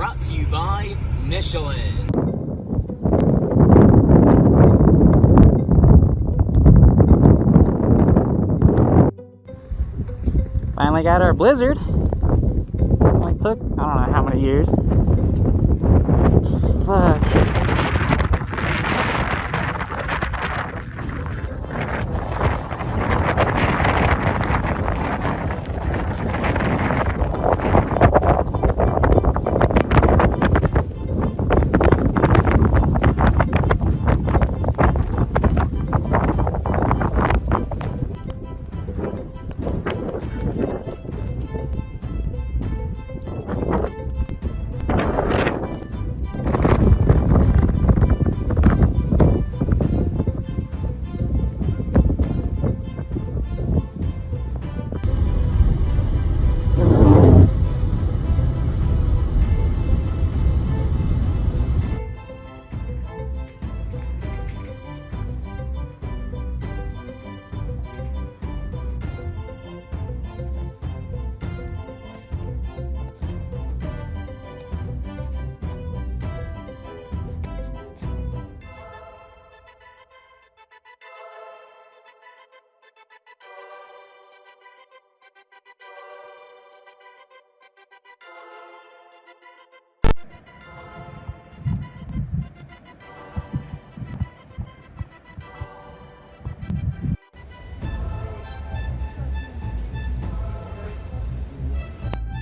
brought to you by Michelin. Finally got our blizzard. Only took, I don't know how many years. Fuck.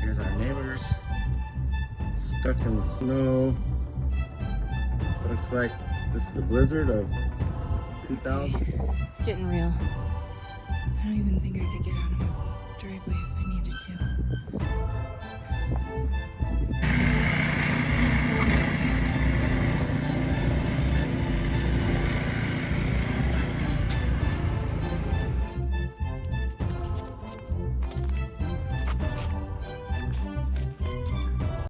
Here's our neighbors stuck in the snow. Looks like this is the blizzard of 2000. It's getting real. I don't even think I could get out